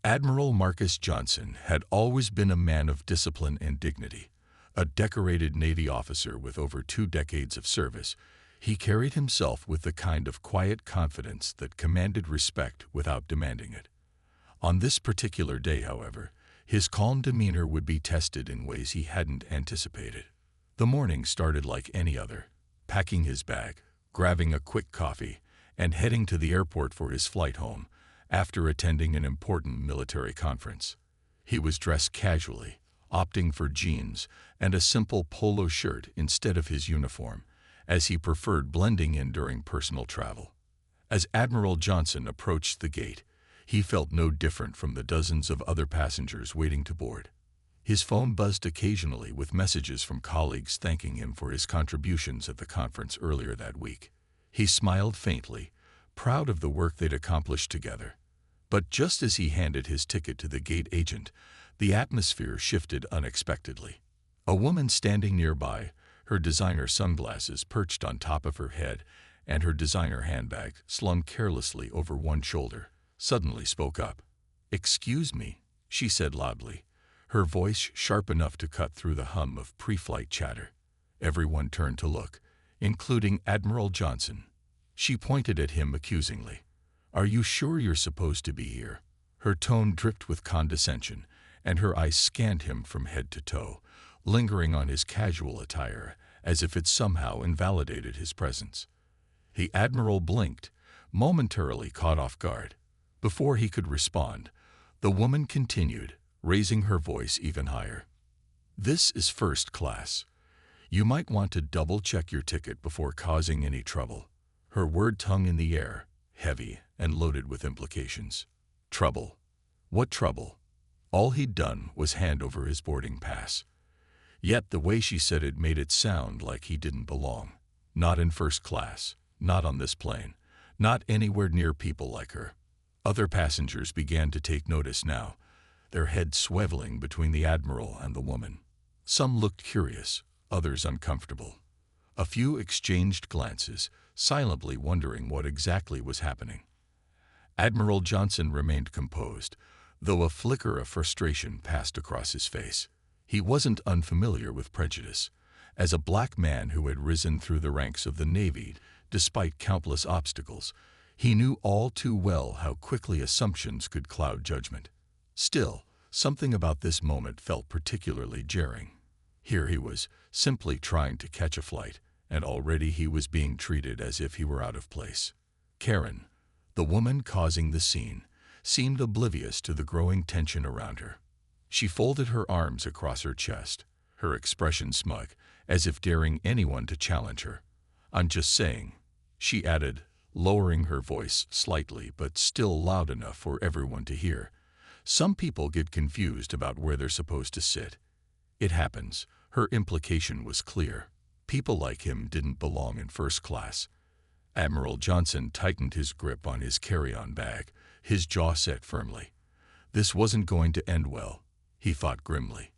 Admiral Marcus Johnson had always been a man of discipline and dignity. A decorated Navy officer with over 2 decades of service, he carried himself with the kind of quiet confidence that commanded respect without demanding it. On this particular day, however, his calm demeanor would be tested in ways he hadn't anticipated. The morning started like any other, packing his bag, grabbing a quick coffee, and heading to the airport for his flight home after attending an important military conference. He was dressed casually, opting for jeans and a simple polo shirt instead of his uniform, as he preferred blending in during personal travel. As Admiral Johnson approached the gate, he felt no different from the dozens of other passengers waiting to board. His phone buzzed occasionally with messages from colleagues thanking him for his contributions at the conference earlier that week. He smiled faintly, proud of the work they'd accomplished together. But just as he handed his ticket to the gate agent, the atmosphere shifted unexpectedly. A woman standing nearby, her designer sunglasses perched on top of her head and her designer handbag slung carelessly over one shoulder, suddenly spoke up. "Excuse me," she said loudly, her voice sharp enough to cut through the hum of pre-flight chatter. Everyone turned to look, including Admiral Johnson. She pointed at him accusingly. "Are you sure you're supposed to be here?" Her tone dripped with condescension, and her eyes scanned him from head to toe, lingering on his casual attire as if it somehow invalidated his presence. The Admiral blinked, momentarily caught off guard. Before he could respond, the woman continued, raising her voice even higher. "This is first class. You might want to double-check your ticket before causing any trouble." Her word hung in the air, heavy and loaded with implications. Trouble? What trouble? All he'd done was hand over his boarding pass. Yet the way she said it made it sound like he didn't belong. Not in first class, not on this plane, not anywhere near people like her. Other passengers began to take notice now, their heads swiveling between the Admiral and the woman. Some looked curious, others uncomfortable. A few exchanged glances, silently wondering what exactly was happening. Admiral Johnson remained composed, though a flicker of frustration passed across his face. He wasn't unfamiliar with prejudice. As a black man who had risen through the ranks of the Navy, despite countless obstacles, he knew all too well how quickly assumptions could cloud judgment. Still, something about this moment felt particularly jarring. Here he was, simply trying to catch a flight, and already he was being treated as if he were out of place. Karen, the woman causing the scene, seemed oblivious to the growing tension around her. She folded her arms across her chest, her expression smug, as if daring anyone to challenge her. "I'm just saying," she added, lowering her voice slightly but still loud enough for everyone to hear. "Some people get confused about where they're supposed to sit. It happens." Her implication was clear. People like him didn't belong in first class. Admiral Johnson tightened his grip on his carry-on bag, his jaw set firmly. This wasn't going to end well, he thought grimly.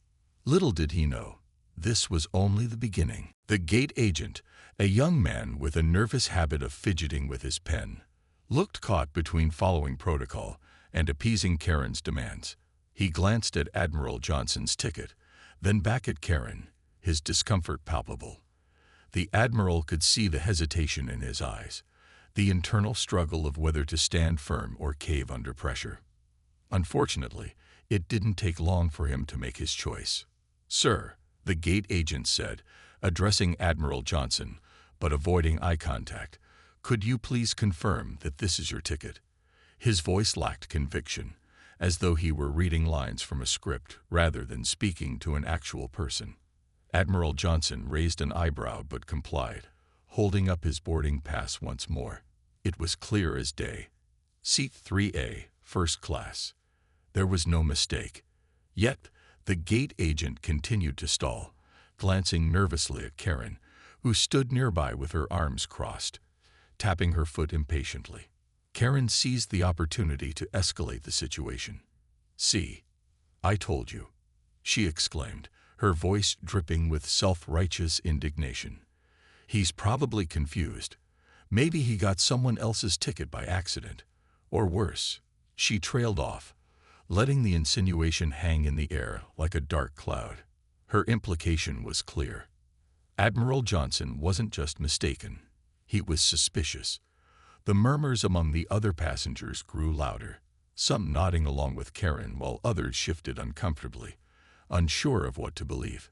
Little did he know, this was only the beginning. The gate agent, a young man with a nervous habit of fidgeting with his pen, looked caught between following protocol and appeasing Karen's demands. He glanced at Admiral Johnson's ticket, then back at Karen, his discomfort palpable. The Admiral could see the hesitation in his eyes, the internal struggle of whether to stand firm or cave under pressure. Unfortunately, it didn't take long for him to make his choice. "Sir," the gate agent said, addressing Admiral Johnson, but avoiding eye contact, "could you please confirm that this is your ticket?" His voice lacked conviction, as though he were reading lines from a script rather than speaking to an actual person. Admiral Johnson raised an eyebrow but complied, holding up his boarding pass once more. It was clear as day. Seat 3A, first class. There was no mistake. Yet, the gate agent continued to stall, glancing nervously at Karen, who stood nearby with her arms crossed, tapping her foot impatiently. Karen seized the opportunity to escalate the situation. "See, I told you," she exclaimed, her voice dripping with self-righteous indignation. "He's probably confused. Maybe he got someone else's ticket by accident. Or worse." She trailed off, letting the insinuation hang in the air like a dark cloud. Her implication was clear. Admiral Johnson wasn't just mistaken. He was suspicious. The murmurs among the other passengers grew louder, some nodding along with Karen while others shifted uncomfortably, unsure of what to believe.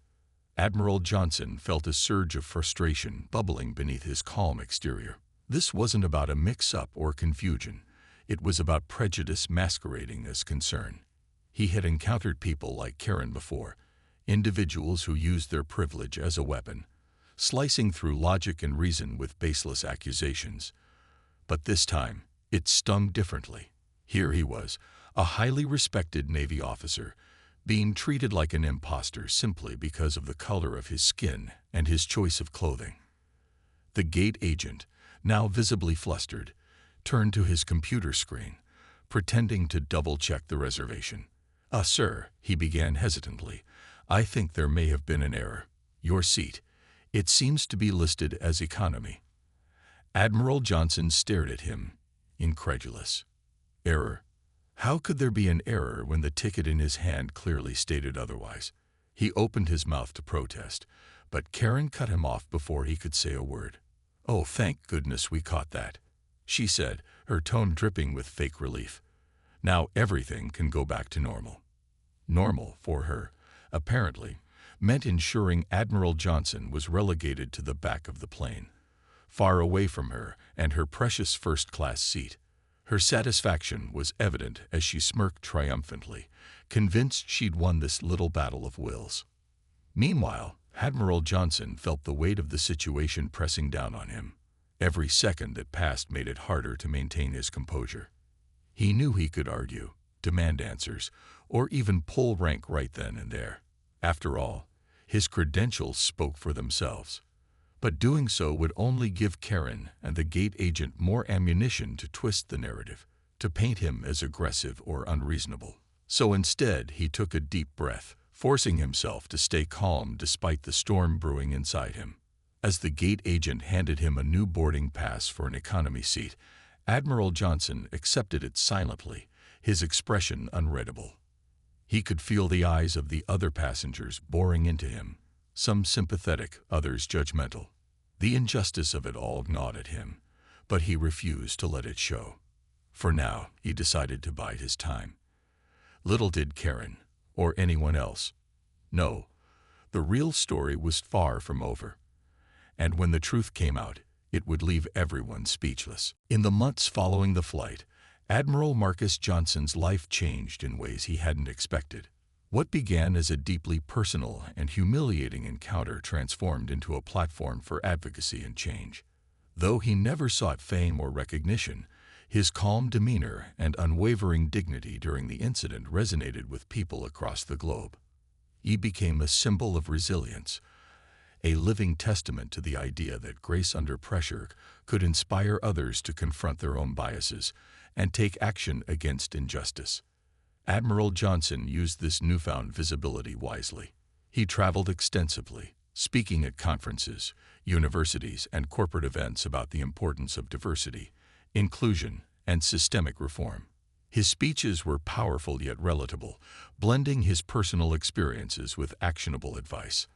Admiral Johnson felt a surge of frustration bubbling beneath his calm exterior. This wasn't about a mix-up or confusion. It was about prejudice masquerading as concern. He had encountered people like Karen before, individuals who used their privilege as a weapon, slicing through logic and reason with baseless accusations. But this time, it stung differently. Here he was, a highly respected Navy officer, being treated like an imposter simply because of the color of his skin and his choice of clothing. The gate agent, now visibly flustered, turned to his computer screen, pretending to double-check the reservation. Sir," he began hesitantly, "I think there may have been an error. Your seat. It seems to be listed as economy." Admiral Johnson stared at him, incredulous. Error? How could there be an error when the ticket in his hand clearly stated otherwise? He opened his mouth to protest, but Karen cut him off before he could say a word. "Oh, thank goodness we caught that," she said, her tone dripping with fake relief. Now everything can go back to normal. Normal, for her, apparently, meant ensuring Admiral Johnson was relegated to the back of the plane, far away from her and her precious first-class seat. Her satisfaction was evident as she smirked triumphantly, convinced she'd won this little battle of wills. Meanwhile, Admiral Johnson felt the weight of the situation pressing down on him. Every second that passed made it harder to maintain his composure. He knew he could argue, demand answers, or even pull rank right then and there. After all, his credentials spoke for themselves. But doing so would only give Karen and the gate agent more ammunition to twist the narrative, to paint him as aggressive or unreasonable. So instead, he took a deep breath, forcing himself to stay calm despite the storm brewing inside him. As the gate agent handed him a new boarding pass for an economy seat, Admiral Johnson accepted it silently, his expression unreadable. He could feel the eyes of the other passengers boring into him, some sympathetic, others judgmental. The injustice of it all gnawed at him, but he refused to let it show. For now, he decided to bide his time. Little did Karen, or anyone else, know, the real story was far from over. And when the truth came out, it would leave everyone speechless. In the months following the flight, Admiral Marcus Johnson's life changed in ways he hadn't expected. What began as a deeply personal and humiliating encounter transformed into a platform for advocacy and change. Though he never sought fame or recognition, his calm demeanor and unwavering dignity during the incident resonated with people across the globe. He became a symbol of resilience, a living testament to the idea that grace under pressure could inspire others to confront their own biases and take action against injustice. Admiral Johnson used this newfound visibility wisely. He traveled extensively, speaking at conferences, universities, and corporate events about the importance of diversity, inclusion, and systemic reform. His speeches were powerful yet relatable, blending his personal experiences with actionable advice.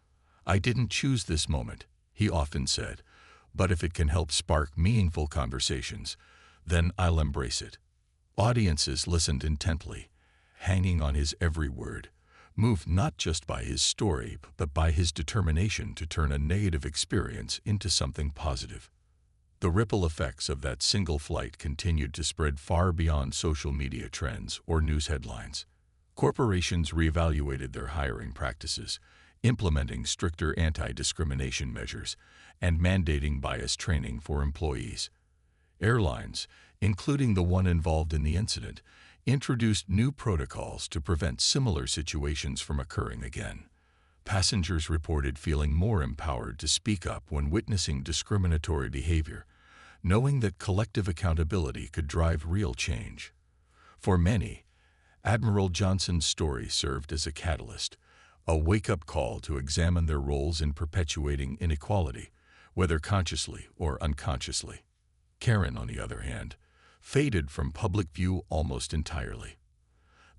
"I didn't choose this moment," he often said, "but if it can help spark meaningful conversations, then I'll embrace it." Audiences listened intently, hanging on his every word, moved not just by his story, but by his determination to turn a negative experience into something positive. The ripple effects of that single flight continued to spread far beyond social media trends or news headlines. Corporations reevaluated their hiring practices, implementing stricter anti-discrimination measures and mandating bias training for employees. Airlines, including the one involved in the incident, introduced new protocols to prevent similar situations from occurring again. Passengers reported feeling more empowered to speak up when witnessing discriminatory behavior, knowing that collective accountability could drive real change. For many, Admiral Johnson's story served as a catalyst, a wake-up call to examine their roles in perpetuating inequality, whether consciously or unconsciously. Karen, on the other hand, faded from public view almost entirely.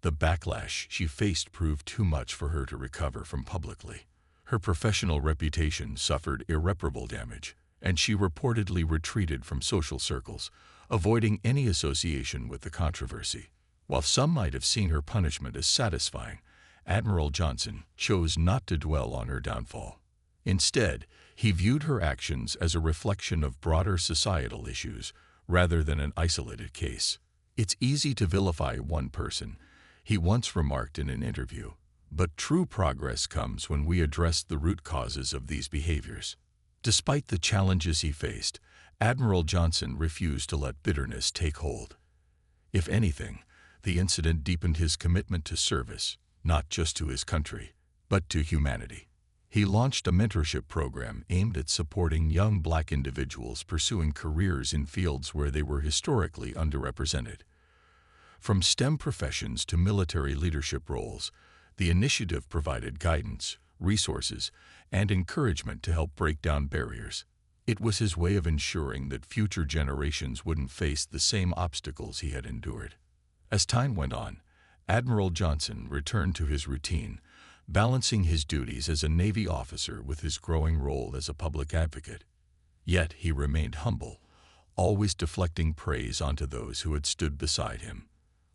The backlash she faced proved too much for her to recover from publicly. Her professional reputation suffered irreparable damage, and she reportedly retreated from social circles, avoiding any association with the controversy. While some might have seen her punishment as satisfying, Admiral Johnson chose not to dwell on her downfall. Instead, he viewed her actions as a reflection of broader societal issues rather than an isolated case. "It's easy to vilify one person," he once remarked in an interview, "but true progress comes when we address the root causes of these behaviors." Despite the challenges he faced, Admiral Johnson refused to let bitterness take hold. If anything, the incident deepened his commitment to service, not just to his country, but to humanity. He launched a mentorship program aimed at supporting young Black individuals pursuing careers in fields where they were historically underrepresented. From STEM professions to military leadership roles, the initiative provided guidance, resources, and encouragement to help break down barriers. It was his way of ensuring that future generations wouldn't face the same obstacles he had endured. As time went on, Admiral Johnson returned to his routine, balancing his duties as a Navy officer with his growing role as a public advocate. Yet he remained humble, always deflecting praise onto those who had stood beside him.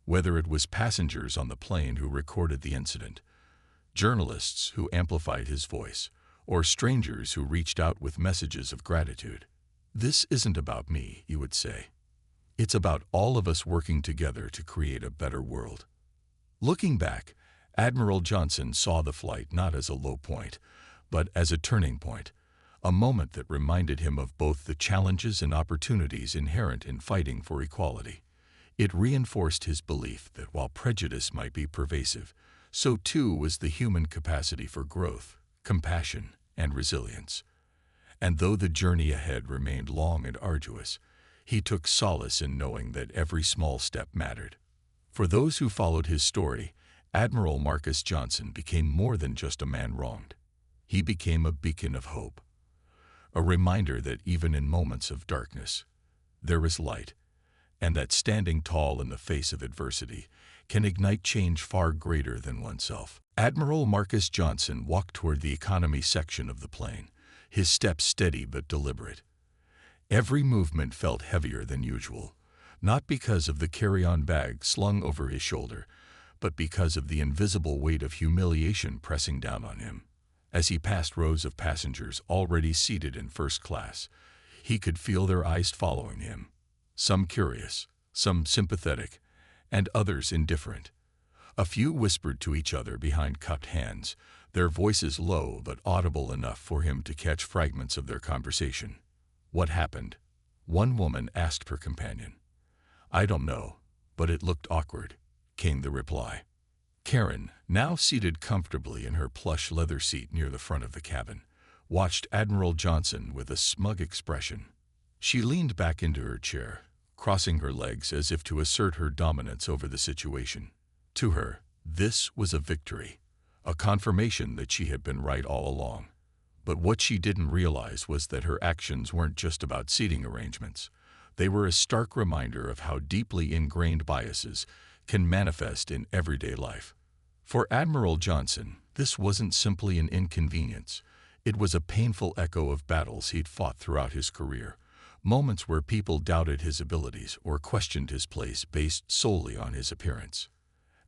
Whether it was passengers on the plane who recorded the incident, journalists who amplified his voice, or strangers who reached out with messages of gratitude. "This isn't about me," he would say. "It's about all of us working together to create a better world." Looking back, Admiral Johnson saw the flight not as a low point, but as a turning point, a moment that reminded him of both the challenges and opportunities inherent in fighting for equality. It reinforced his belief that while prejudice might be pervasive, so too was the human capacity for growth, compassion, and resilience. And though the journey ahead remained long and arduous, he took solace in knowing that every small step mattered. For those who followed his story, Admiral Marcus Johnson became more than just a man wronged. He became a beacon of hope, a reminder that even in moments of darkness, there is light, and that standing tall in the face of adversity can ignite change far greater than oneself. Admiral Marcus Johnson walked toward the economy section of the plane, his steps steady but deliberate. Every movement felt heavier than usual, not because of the carry-on bag slung over his shoulder, but because of the invisible weight of humiliation pressing down on him. As he passed rows of passengers already seated in first class, he could feel their eyes following him, some curious, some sympathetic, and others indifferent. A few whispered to each other behind cupped hands, their voices low but audible enough for him to catch fragments of their conversation. "What happened?" one woman asked her companion. "I don't know, but it looked awkward," came the reply. Karen, now seated comfortably in her plush leather seat near the front of the cabin, watched Admiral Johnson with a smug expression. She leaned back into her chair, crossing her legs as if to assert her dominance over the situation. To her, this was a victory, a confirmation that she had been right all along. But what she didn't realize was that her actions weren't just about seating arrangements. They were a stark reminder of how deeply ingrained biases can manifest in everyday life. For Admiral Johnson, this wasn't simply an inconvenience. It was a painful echo of battles he'd fought throughout his career, moments where people doubted his abilities or questioned his place based solely on his appearance.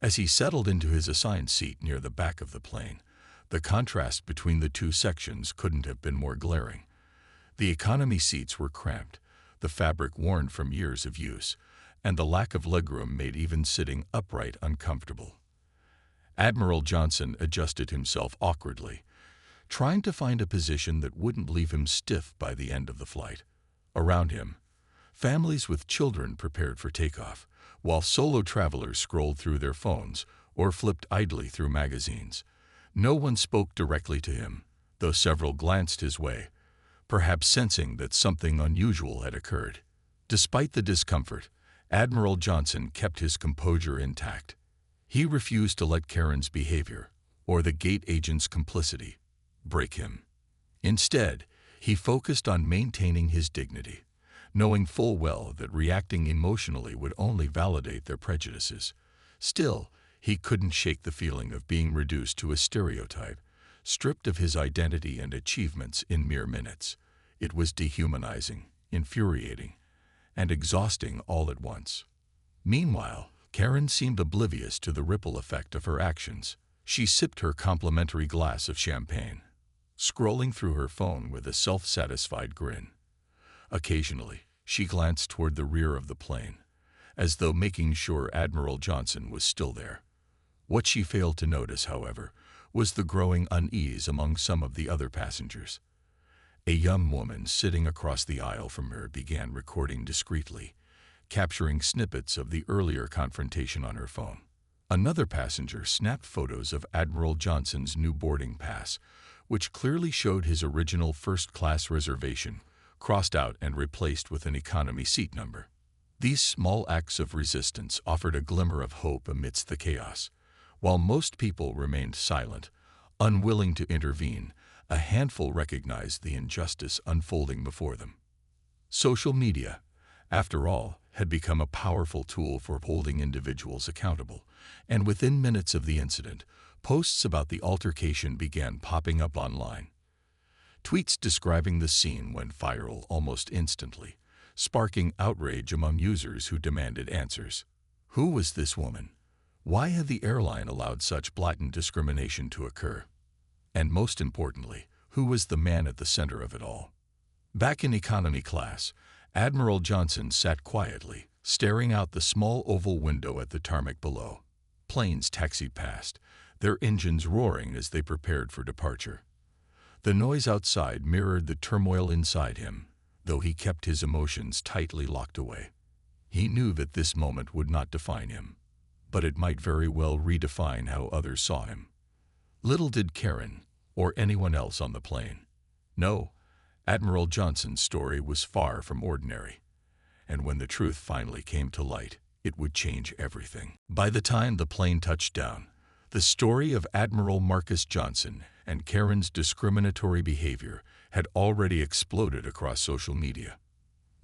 As he settled into his assigned seat near the back of the plane, the contrast between the two sections couldn't have been more glaring. The economy seats were cramped, the fabric worn from years of use, and the lack of legroom made even sitting upright uncomfortable. Admiral Johnson adjusted himself awkwardly, trying to find a position that wouldn't leave him stiff by the end of the flight. Around him, families with children prepared for takeoff, while solo travelers scrolled through their phones or flipped idly through magazines. No one spoke directly to him, though several glanced his way, perhaps sensing that something unusual had occurred. Despite the discomfort, Admiral Johnson kept his composure intact. He refused to let Karen's behavior, or the gate agent's complicity, break him. Instead, he focused on maintaining his dignity, knowing full well that reacting emotionally would only validate their prejudices. Still, He couldn't shake the feeling of being reduced to a stereotype, stripped of his identity and achievements in mere minutes. It was dehumanizing, infuriating, and exhausting all at once. Meanwhile, Karen seemed oblivious to the ripple effect of her actions. She sipped her complimentary glass of champagne, scrolling through her phone with a self-satisfied grin. Occasionally, she glanced toward the rear of the plane, as though making sure Admiral Johnson was still there. What she failed to notice, however, was the growing unease among some of the other passengers. A young woman sitting across the aisle from her began recording discreetly, capturing snippets of the earlier confrontation on her phone. Another passenger snapped photos of Admiral Johnson's new boarding pass, which clearly showed his original first-class reservation, crossed out and replaced with an economy seat number. These small acts of resistance offered a glimmer of hope amidst the chaos. While most people remained silent, unwilling to intervene, a handful recognized the injustice unfolding before them. Social media, after all, had become a powerful tool for holding individuals accountable, and within minutes of the incident, posts about the altercation began popping up online. Tweets describing the scene went viral almost instantly, sparking outrage among users who demanded answers. Who was this woman? Why had the airline allowed such blatant discrimination to occur? And most importantly, who was the man at the center of it all? Back in economy class, Admiral Johnson sat quietly, staring out the small oval window at the tarmac below. Planes taxied past, their engines roaring as they prepared for departure. The noise outside mirrored the turmoil inside him, though he kept his emotions tightly locked away. He knew that this moment would not define him, but it might very well redefine how others saw him. Little did Karen, or anyone else on the plane, know Admiral Johnson's story was far from ordinary, and when the truth finally came to light, it would change everything. By the time the plane touched down, the story of Admiral Marcus Johnson and Karen's discriminatory behavior had already exploded across social media.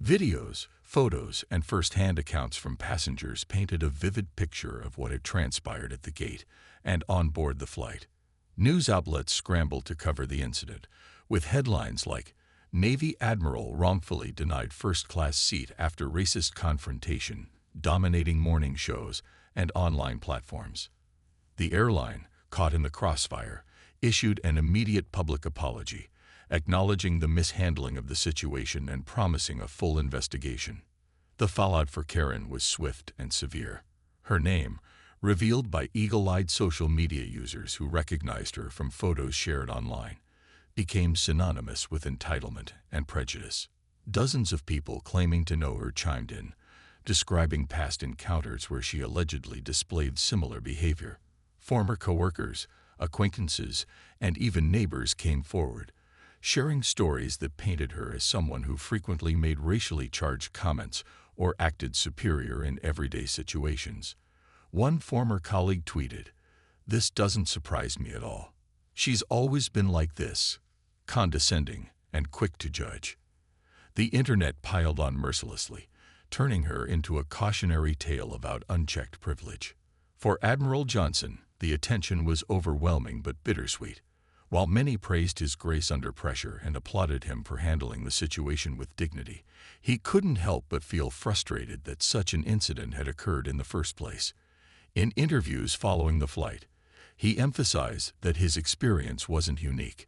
Videos, photos, and first-hand accounts from passengers painted a vivid picture of what had transpired at the gate and on board the flight. News outlets scrambled to cover the incident, with headlines like, "Navy Admiral wrongfully denied first-class seat after racist confrontation," dominating morning shows and online platforms. The airline, caught in the crossfire, issued an immediate public apology, acknowledging the mishandling of the situation and promising a full investigation. The fallout for Karen was swift and severe. Her name, revealed by eagle-eyed social media users who recognized her from photos shared online, became synonymous with entitlement and prejudice. Dozens of people claiming to know her chimed in, describing past encounters where she allegedly displayed similar behavior. Former coworkers, acquaintances, and even neighbors came forward, sharing stories that painted her as someone who frequently made racially charged comments or acted superior in everyday situations. One former colleague tweeted, "This doesn't surprise me at all. She's always been like this, condescending and quick to judge." The internet piled on mercilessly, turning her into a cautionary tale about unchecked privilege. For Admiral Johnson, the attention was overwhelming but bittersweet. While many praised his grace under pressure and applauded him for handling the situation with dignity, he couldn't help but feel frustrated that such an incident had occurred in the first place. In interviews following the flight, he emphasized that his experience wasn't unique.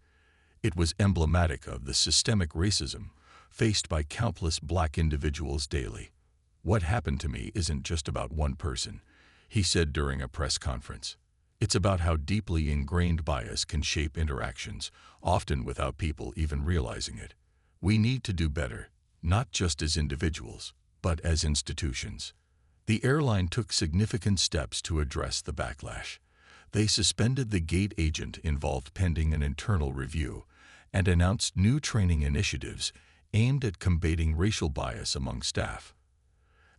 It was emblematic of the systemic racism faced by countless black individuals daily. "What happened to me isn't just about one person," he said during a press conference. "It's about how deeply ingrained bias can shape interactions, often without people even realizing it. We need to do better, not just as individuals, but as institutions." The airline took significant steps to address the backlash. They suspended the gate agent involved pending an internal review and announced new training initiatives aimed at combating racial bias among staff.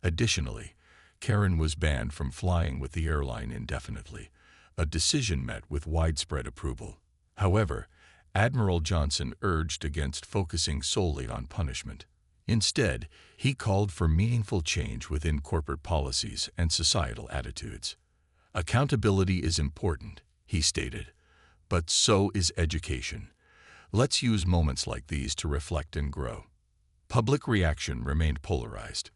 Additionally, Karen was banned from flying with the airline indefinitely, a decision met with widespread approval. However, Admiral Johnson urged against focusing solely on punishment. Instead, he called for meaningful change within corporate policies and societal attitudes. Accountability is important, he stated, but so is education. Let's use moments like these to reflect and grow. Public reaction remained polarized.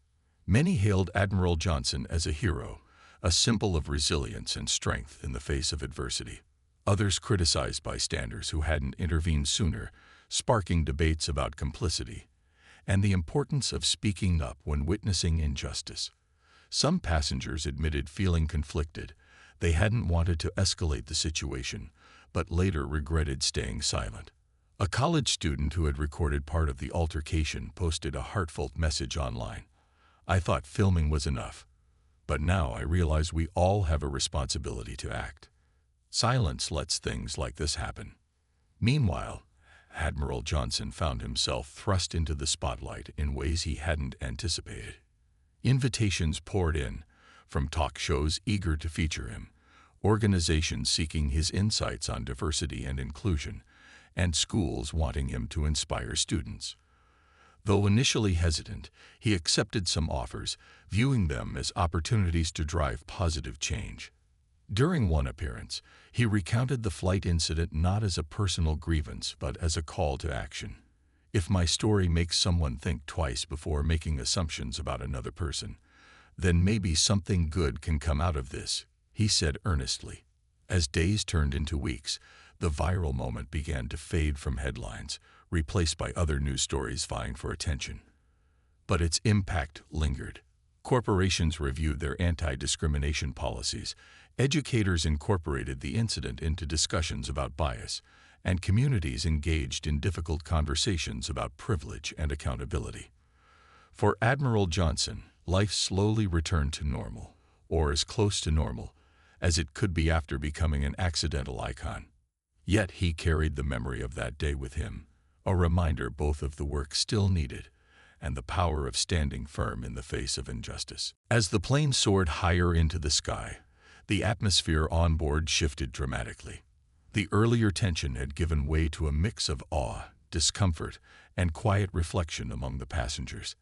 Many hailed Admiral Johnson as a hero, a symbol of resilience and strength in the face of adversity. Others criticized bystanders who hadn't intervened sooner, sparking debates about complicity and the importance of speaking up when witnessing injustice. Some passengers admitted feeling conflicted. They hadn't wanted to escalate the situation, but later regretted staying silent. A college student who had recorded part of the altercation posted a heartfelt message online. "I thought filming was enough, but now I realize we all have a responsibility to act. Silence lets things like this happen." Meanwhile, Admiral Johnson found himself thrust into the spotlight in ways he hadn't anticipated. Invitations poured in, from talk shows eager to feature him, organizations seeking his insights on diversity and inclusion, and schools wanting him to inspire students. Though initially hesitant, he accepted some offers, viewing them as opportunities to drive positive change. During one appearance, he recounted the flight incident not as a personal grievance but as a call to action. "If my story makes someone think twice before making assumptions about another person, then maybe something good can come out of this," he said earnestly. As days turned into weeks, the viral moment began to fade from headlines, replaced by other news stories vying for attention. But its impact lingered. Corporations reviewed their anti-discrimination policies, educators incorporated the incident into discussions about bias, and communities engaged in difficult conversations about privilege and accountability. For Admiral Johnson, life slowly returned to normal, or as close to normal as it could be after becoming an accidental icon. Yet he carried the memory of that day with him, a reminder both of the work still needed and the power of standing firm in the face of injustice. As the plane soared higher into the sky, the atmosphere on board shifted dramatically. The earlier tension had given way to a mix of awe, discomfort, and quiet reflection among the passengers.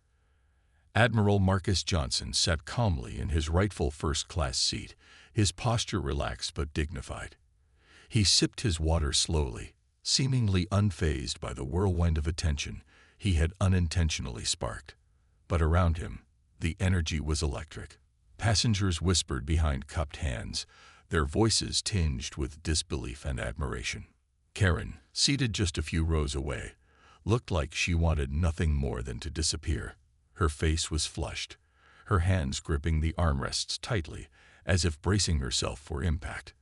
Admiral Marcus Johnson sat calmly in his rightful first-class seat, his posture relaxed but dignified. He sipped his water slowly, seemingly unfazed by the whirlwind of attention he had unintentionally sparked. But around him, the energy was electric. Passengers whispered behind cupped hands, their voices tinged with disbelief and admiration. Karen, seated just a few rows away, looked like she wanted nothing more than to disappear. Her face was flushed, her hands gripping the armrests tightly, as if bracing herself for impact.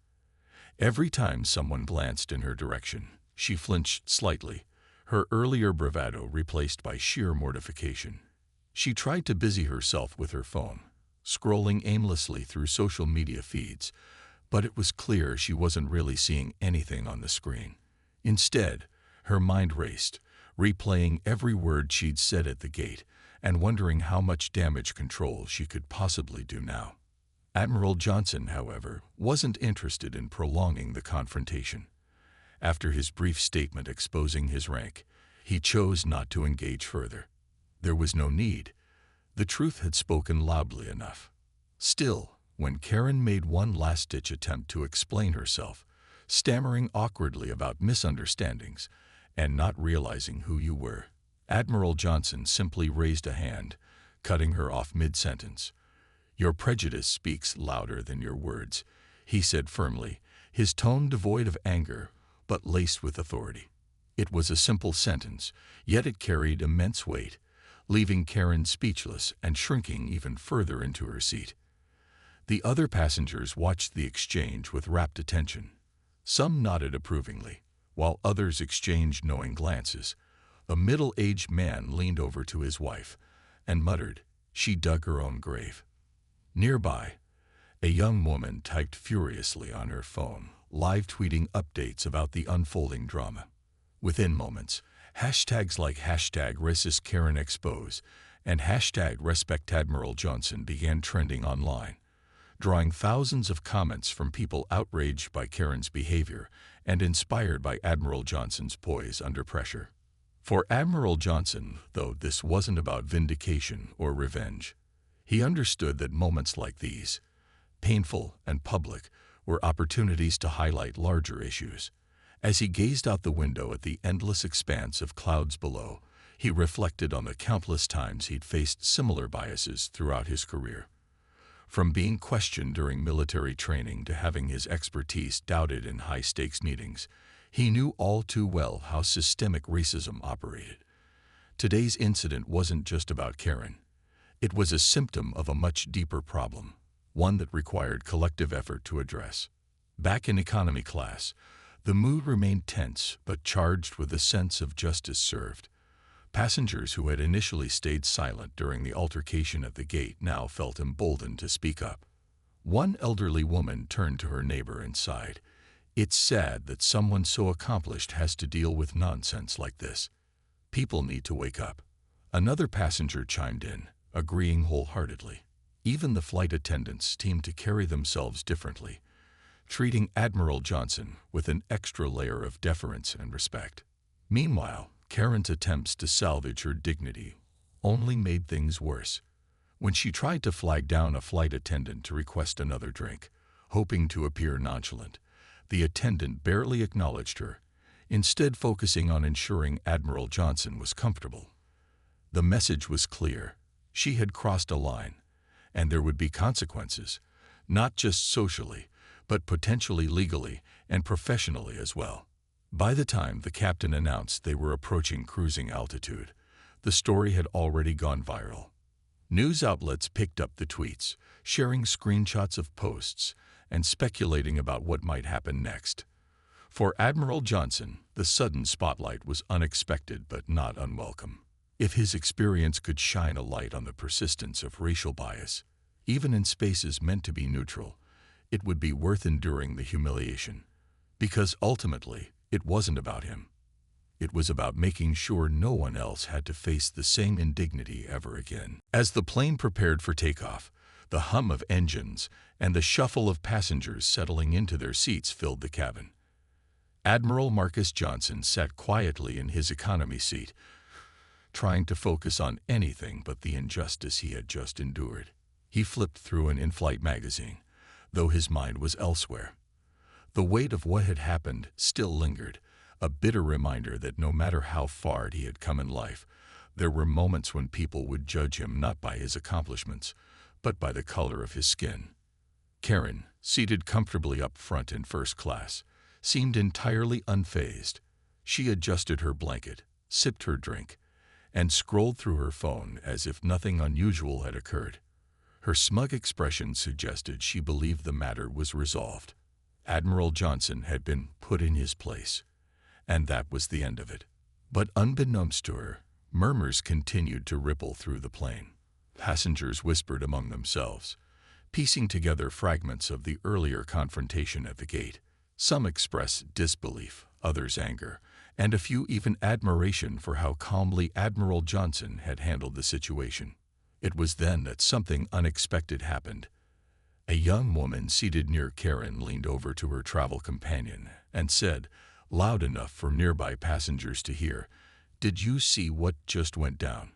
Every time someone glanced in her direction, she flinched slightly, her earlier bravado replaced by sheer mortification. She tried to busy herself with her phone, scrolling aimlessly through social media feeds, but it was clear she wasn't really seeing anything on the screen. Instead, her mind raced, replaying every word she'd said at the gate and wondering how much damage control she could possibly do now. Admiral Johnson, however, wasn't interested in prolonging the confrontation. After his brief statement exposing his rank, he chose not to engage further. There was no need. The truth had spoken loudly enough. Still, when Karen made one last-ditch attempt to explain herself, stammering awkwardly about misunderstandings and not realizing who you were, Admiral Johnson simply raised a hand, cutting her off mid-sentence. "Your prejudice speaks louder than your words," he said firmly, his tone devoid of anger but laced with authority. It was a simple sentence, yet it carried immense weight, leaving Karen speechless and shrinking even further into her seat. The other passengers watched the exchange with rapt attention. Some nodded approvingly, while others exchanged knowing glances. A middle-aged man leaned over to his wife and muttered, "She dug her own grave." Nearby, a young woman typed furiously on her phone, live tweeting updates about the unfolding drama. Within moments, hashtags like #RacistKarenExpose and #RespectAdmiralJohnson began trending online, drawing thousands of comments from people outraged by Karen's behavior and inspired by Admiral Johnson's poise under pressure. For Admiral Johnson, though, this wasn't about vindication or revenge. He understood that moments like these, painful and public, were opportunities to highlight larger issues. As he gazed out the window at the endless expanse of clouds below, he reflected on the countless times he'd faced similar biases throughout his career. From being questioned during military training to having his expertise doubted in high-stakes meetings, he knew all too well how systemic racism operated. Today's incident wasn't just about Karen. It was a symptom of a much deeper problem, one that required collective effort to address. Back in economy class, the mood remained tense but charged with a sense of justice served. Passengers who had initially stayed silent during the altercation at the gate now felt emboldened to speak up. One elderly woman turned to her neighbor and sighed, "It's sad that someone so accomplished has to deal with nonsense like this. People need to wake up." Another passenger chimed in, agreeing wholeheartedly. Even the flight attendants seemed to carry themselves differently, treating Admiral Johnson with an extra layer of deference and respect. Meanwhile, Karen's attempts to salvage her dignity only made things worse. When she tried to flag down a flight attendant to request another drink, hoping to appear nonchalant, the attendant barely acknowledged her, instead focusing on ensuring Admiral Johnson was comfortable. The message was clear. She had crossed a line, and there would be consequences, not just socially, but potentially legally and professionally as well. By the time the captain announced they were approaching cruising altitude, the story had already gone viral. News outlets picked up the tweets, sharing screenshots of posts and speculating about what might happen next. For Admiral Johnson, the sudden spotlight was unexpected but not unwelcome. If his experience could shine a light on the persistence of racial bias, even in spaces meant to be neutral, it would be worth enduring the humiliation. Because ultimately, it wasn't about him. It was about making sure no one else had to face the same indignity ever again. As the plane prepared for takeoff, the hum of engines and the shuffle of passengers settling into their seats filled the cabin. Admiral Marcus Johnson sat quietly in his economy seat, trying to focus on anything but the injustice he had just endured. He flipped through an in-flight magazine, though his mind was elsewhere. The weight of what had happened still lingered, a bitter reminder that no matter how far he had come in life, there were moments when people would judge him not by his accomplishments, but by the color of his skin. Karen, seated comfortably up front in first class, seemed entirely unfazed. She adjusted her blanket, sipped her drink, and scrolled through her phone as if nothing unusual had occurred. Her smug expression suggested she believed the matter was resolved. Admiral Johnson had been put in his place, and that was the end of it. But unbeknownst to her, murmurs continued to ripple through the plane. Passengers whispered among themselves, piecing together fragments of the earlier confrontation at the gate. Some expressed disbelief, others anger, and a few even admiration for how calmly Admiral Johnson had handled the situation. It was then that something unexpected happened. A young woman seated near Karen leaned over to her travel companion and said, loud enough for nearby passengers to hear, "Did you see what just went down?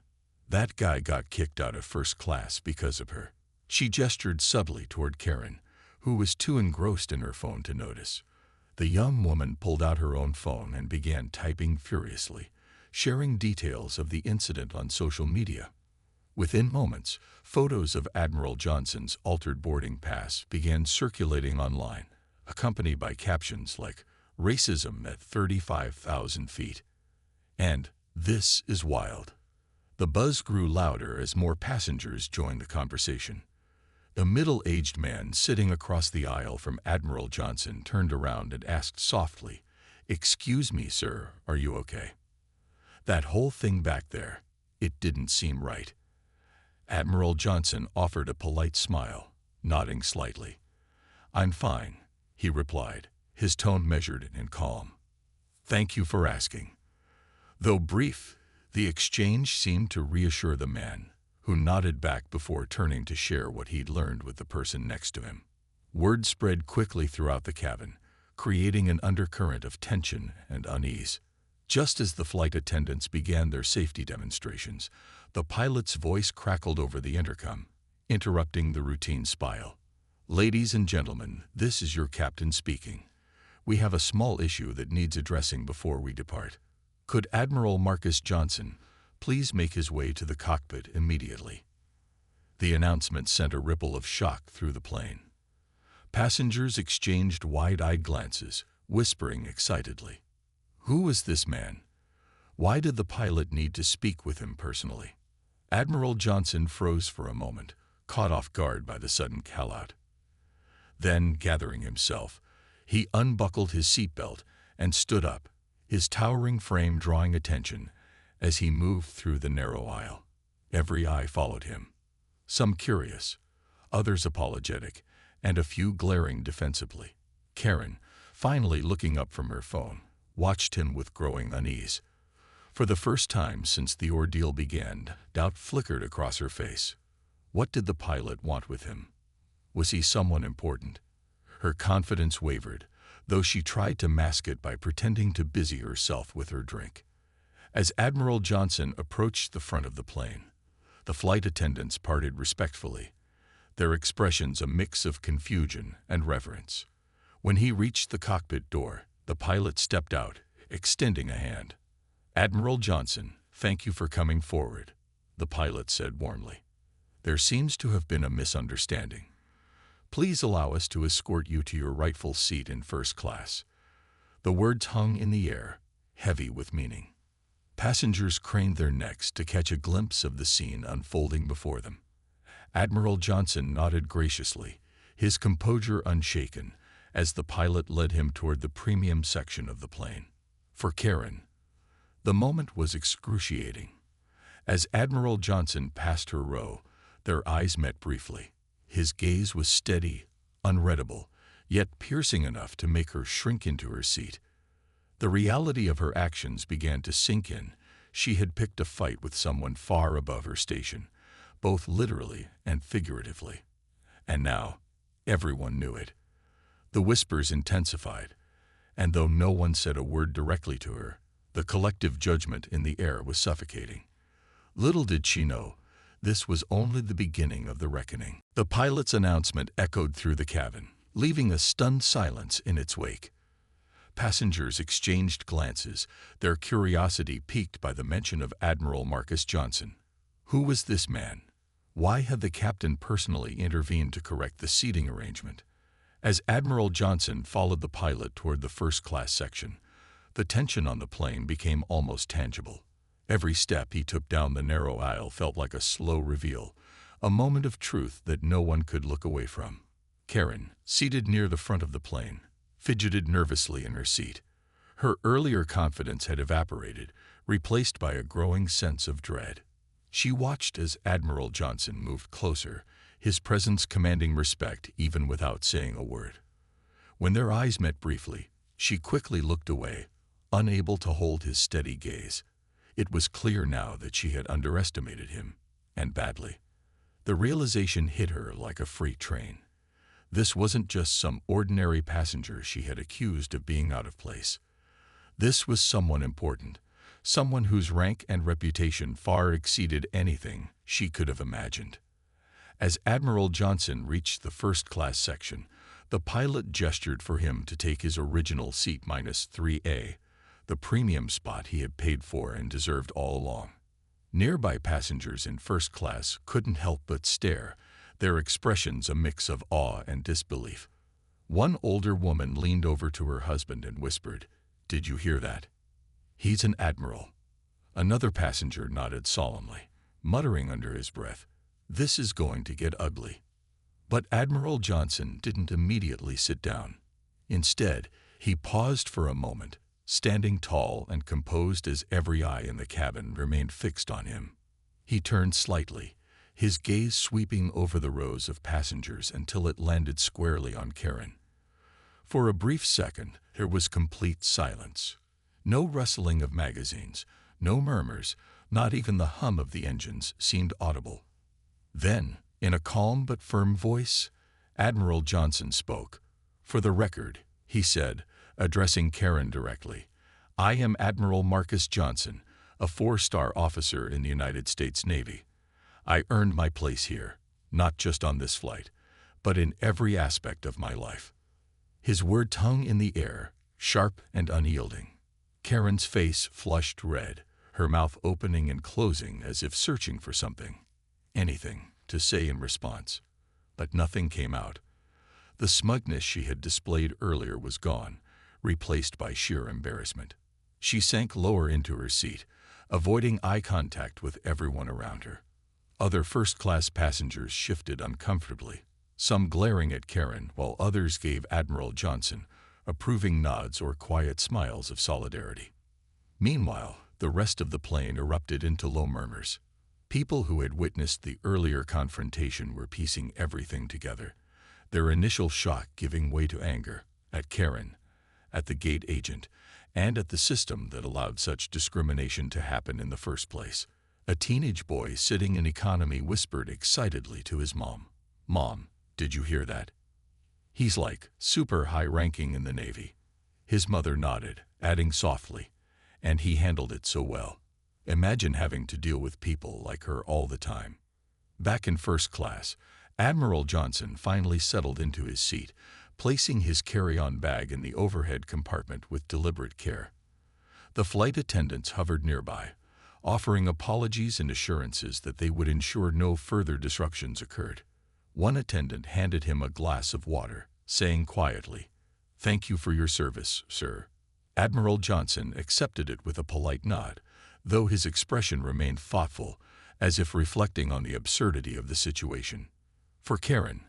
That guy got kicked out of first class because of her." She gestured subtly toward Karen, who was too engrossed in her phone to notice. The young woman pulled out her own phone and began typing furiously, sharing details of the incident on social media. Within moments, photos of Admiral Johnson's altered boarding pass began circulating online, accompanied by captions like, "Racism at 35,000 feet," and "This is wild." The buzz grew louder as more passengers joined the conversation. A middle-aged man sitting across the aisle from Admiral Johnson turned around and asked softly, "Excuse me, sir, are you okay? That whole thing back there, it didn't seem right." Admiral Johnson offered a polite smile, nodding slightly. "I'm fine," he replied, his tone measured and calm. "Thank you for asking." Though brief, the exchange seemed to reassure the man, who nodded back before turning to share what he'd learned with the person next to him. Word spread quickly throughout the cabin, creating an undercurrent of tension and unease. Just as the flight attendants began their safety demonstrations, the pilot's voice crackled over the intercom, interrupting the routine spiel. Ladies and gentlemen, this is your captain speaking. We have a small issue that needs addressing before we depart. Could Admiral Marcus Johnson please make his way to the cockpit immediately? The announcement sent a ripple of shock through the plane. Passengers exchanged wide-eyed glances, whispering excitedly. Who was this man? Why did the pilot need to speak with him personally? Admiral Johnson froze for a moment, caught off guard by the sudden call-out. Then, gathering himself, he unbuckled his seatbelt and stood up, his towering frame drawing attention as he moved through the narrow aisle. Every eye followed him, some curious, others apologetic, and a few glaring defensively. Karen, finally looking up from her phone, watched him with growing unease. For the first time since the ordeal began, doubt flickered across her face. What did the pilot want with him? Was he someone important? Her confidence wavered, though she tried to mask it by pretending to busy herself with her drink. As Admiral Johnson approached the front of the plane, the flight attendants parted respectfully, their expressions a mix of confusion and reverence. When he reached the cockpit door, the pilot stepped out, extending a hand. Admiral Johnson, thank you for coming forward, the pilot said warmly. There seems to have been a misunderstanding. Please allow us to escort you to your rightful seat in first class. The words hung in the air, heavy with meaning. Passengers craned their necks to catch a glimpse of the scene unfolding before them. Admiral Johnson nodded graciously, his composure unshaken, as the pilot led him toward the premium section of the plane. For Karen, the moment was excruciating. As Admiral Johnson passed her row, their eyes met briefly. His gaze was steady, unreadable, yet piercing enough to make her shrink into her seat. The reality of her actions began to sink in. She had picked a fight with someone far above her station, both literally and figuratively. And now, everyone knew it. The whispers intensified, and though no one said a word directly to her, the collective judgment in the air was suffocating. Little did she know, this was only the beginning of the reckoning. The pilot's announcement echoed through the cabin, leaving a stunned silence in its wake. Passengers exchanged glances, their curiosity piqued by the mention of Admiral Marcus Johnson. Who was this man? Why had the captain personally intervened to correct the seating arrangement? As Admiral Johnson followed the pilot toward the first-class section, the tension on the plane became almost tangible. Every step he took down the narrow aisle felt like a slow reveal, a moment of truth that no one could look away from. Karen, seated near the front of the plane, fidgeted nervously in her seat. Her earlier confidence had evaporated, replaced by a growing sense of dread. She watched as Admiral Johnson moved closer, his presence commanding respect even without saying a word. When their eyes met briefly, she quickly looked away, unable to hold his steady gaze. It was clear now that she had underestimated him, and badly. The realization hit her like a freight train. This wasn't just some ordinary passenger she had accused of being out of place. This was someone important, someone whose rank and reputation far exceeded anything she could have imagined. As Admiral Johnson reached the first-class section, the pilot gestured for him to take his original seat -3A, the premium spot he had paid for and deserved all along. Nearby passengers in first class couldn't help but stare, their expressions a mix of awe and disbelief. One older woman leaned over to her husband and whispered, "Did you hear that? He's an admiral." Another passenger nodded solemnly, muttering under his breath, "This is going to get ugly." But Admiral Johnson didn't immediately sit down. Instead, he paused for a moment, standing tall and composed as every eye in the cabin remained fixed on him. He turned slightly, his gaze sweeping over the rows of passengers until it landed squarely on Karen. For a brief second, there was complete silence. No rustling of magazines, no murmurs, not even the hum of the engines seemed audible. Then, in a calm but firm voice, Admiral Johnson spoke. "For the record," he said, addressing Karen directly, "I am Admiral Marcus Johnson, a 4-star officer in the United States Navy. I earned my place here, not just on this flight, but in every aspect of my life. His word hung in the air, sharp and unyielding. Karen's face flushed red, her mouth opening and closing as if searching for something, anything, to say in response. But nothing came out. The smugness she had displayed earlier was gone, replaced by sheer embarrassment. She sank lower into her seat, avoiding eye contact with everyone around her. Other first-class passengers shifted uncomfortably, some glaring at Karen while others gave Admiral Johnson approving nods or quiet smiles of solidarity. Meanwhile, the rest of the plane erupted into low murmurs. People who had witnessed the earlier confrontation were piecing everything together, their initial shock giving way to anger at Karen, at the gate agent, and at the system that allowed such discrimination to happen in the first place. A teenage boy sitting in economy whispered excitedly to his mom, "Mom, did you hear that? He's like super high-ranking in the Navy." His mother nodded, adding softly, "And he handled it so well. Imagine having to deal with people like her all the time." Back in first class, Admiral Johnson finally settled into his seat, placing his carry-on bag in the overhead compartment with deliberate care. The flight attendants hovered nearby, offering apologies and assurances that they would ensure no further disruptions occurred. One attendant handed him a glass of water, saying quietly, "Thank you for your service, sir." Admiral Johnson accepted it with a polite nod, though his expression remained thoughtful, as if reflecting on the absurdity of the situation. For Karen,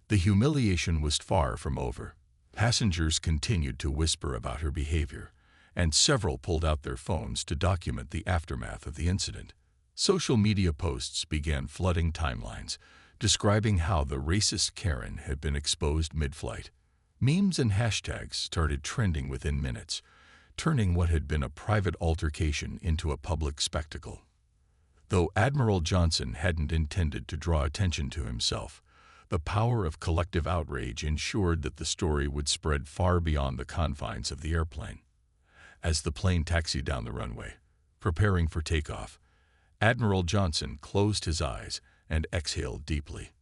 the humiliation was far from over. Passengers continued to whisper about her behavior, and several pulled out their phones to document the aftermath of the incident. Social media posts began flooding timelines, describing how the racist Karen had been exposed mid-flight. Memes and hashtags started trending within minutes, turning what had been a private altercation into a public spectacle. Though Admiral Johnson hadn't intended to draw attention to himself, the power of collective outrage ensured that the story would spread far beyond the confines of the airplane. As the plane taxied down the runway, preparing for takeoff, Admiral Johnson closed his eyes and exhaled deeply.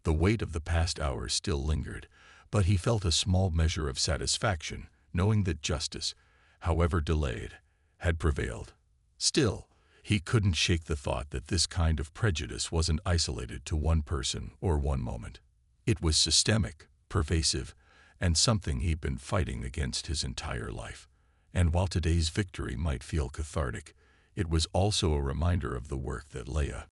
The weight of the past hours still lingered, but he felt a small measure of satisfaction, knowing that justice, however delayed, had prevailed. Still, he couldn't shake the thought that this kind of prejudice wasn't isolated to one person or one moment. It was systemic, pervasive, and something he'd been fighting against his entire life. And while today's victory might feel cathartic, it was also a reminder of the work that lay